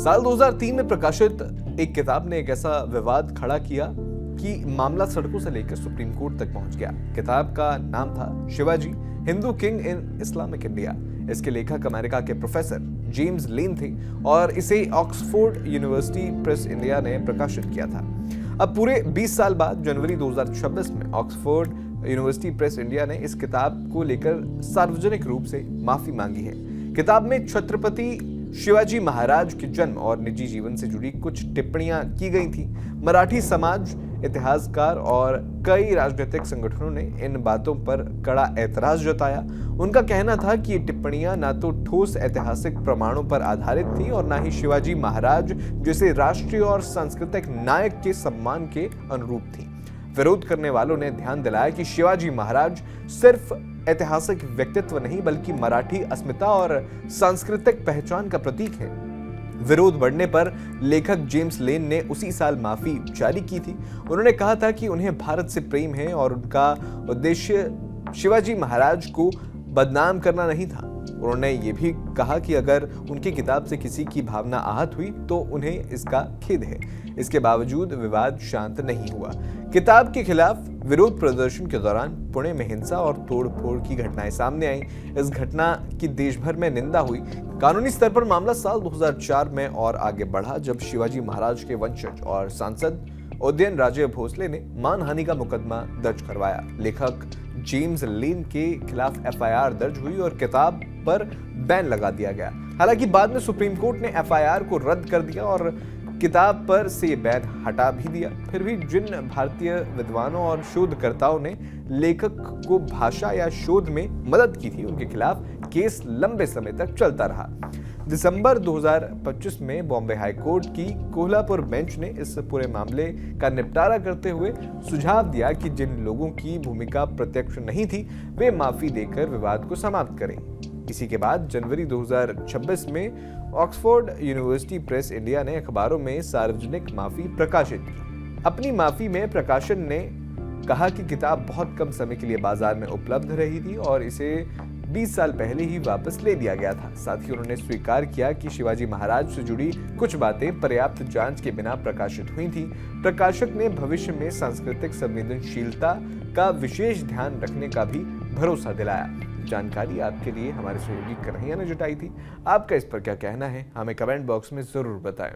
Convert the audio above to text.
साल 2003 में प्रकाशित एक किताब ने एक ऐसा विवाद खड़ा किया कि मामला सड़कों से लेकर सुप्रीम कोर्ट तक पहुंच गया। किताब का नाम था Shivaji, Hindu king in Islamic India. इसके लेखक अमेरिका के प्रोफेसर जेम्स लेन थे और इसे ऑक्सफोर्ड यूनिवर्सिटी प्रेस इंडिया ने प्रकाशित किया था। अब पूरे 20 साल बाद जनवरी 2026 में ऑक्सफोर्ड यूनिवर्सिटी प्रेस इंडिया ने इस किताब को लेकर सार्वजनिक रूप से माफी मांगी है। किताब में छत्रपति शिवाजी महाराज के जन्म और निजी जीवन से जुड़ी कुछ टिप्पणियां की गई थी। मराठी समाज, इतिहासकार और कई राजनीतिक संगठनों ने इन बातों पर कड़ा ऐतराज जताया। उनका कहना था कि ये टिप्पणियां ना तो ठोस ऐतिहासिक प्रमाणों पर आधारित थी और ना ही शिवाजी महाराज जैसे राष्ट्रीय और सांस्कृतिक नायक के सम्मान के अनुरूप थी। विरोध करने वालों ने ध्यान दिलाया कि शिवाजी महाराज सिर्फ ऐतिहासिक व्यक्तित्व नहीं बल्कि मराठी अस्मिता और सांस्कृतिक पहचान का प्रतीक है। विरोध बढ़ने पर लेखक जेम्स लेन ने उसी साल माफी जारी की थी। उन्होंने कहा था कि उन्हें भारत से प्रेम है और उनका उद्देश्य शिवाजी महाराज को बदनाम करना नहीं था। उन्होंने ये भी कहा कि अगर उनकी किताब से किसी की भावना आहत हुई तो उन्हें इसका खेद है। इसके बावजूद विवाद शांत नहीं हुआ। किताब के खिलाफ विरोध प्रदर्शन के दौरान पुणे में हिंसा और तोड़फोड़ की घटनाएं सामने आई। इस घटना की देश भर में निंदा हुई। कानूनी स्तर पर मामला साल 2004 में और आगे बढ़ा जब शिवाजी महाराज के वंशज और सांसद उदयन राजे भोसले ने मानहानि का मुकदमा दर्ज करवाया। लेखक जेम्स लेन के खिलाफ एफआईआर दर्ज हुई और किताब पर बैन लगा दिया गया। हालांकि बाद में सुप्रीम कोर्ट ने एफआईआर को रद्द कर दिया और किताब पर से बैन हटा भी दिया। फिर भी जिन भारतीय विद्वानों और शोधकर्ताओं ने लेखक को भाषा या शोध में मदद की थी, उनके खिलाफ केस लंबे समय तक चलता रहा। दिसंबर 2025 में बॉम्बे हाई कोर्ट की कोल्हापुर बेंच ने इस पूरे मामले का निपटारा करते हुए सुझाव दिया कि जिन लोगों की भूमिका प्रत्यक्ष नहीं थी वे माफी देकर विवाद को समाप्त करें। इसी के बाद जनवरी 2026 में ऑक्सफोर्ड यूनिवर्सिटी प्रेस इंडिया ने अखबारों में सार्वजनिक माफी प्रकाशित की। अपनी माफी में प्रकाशन ने कहा कि किताब बहुत कम समय के लिए बाजार में उपलब्ध रही थी और इसे 20 साल पहले ही वापस ले लिया गया था। साथ ही उन्होंने स्वीकार किया कि शिवाजी महाराज से जुड़ी कुछ बातें पर्याप्त जांच के बिना प्रकाशित हुई थी। प्रकाशक ने भविष्य में सांस्कृतिक संवेदनशीलता का विशेष ध्यान रखने का भी भरोसा दिलाया। जानकारी आपके लिए हमारे सहयोगी कन्हैया ने जुटाई थी। आपका इस पर क्या कहना है, हमें कमेंट बॉक्स में जरूर बताएं।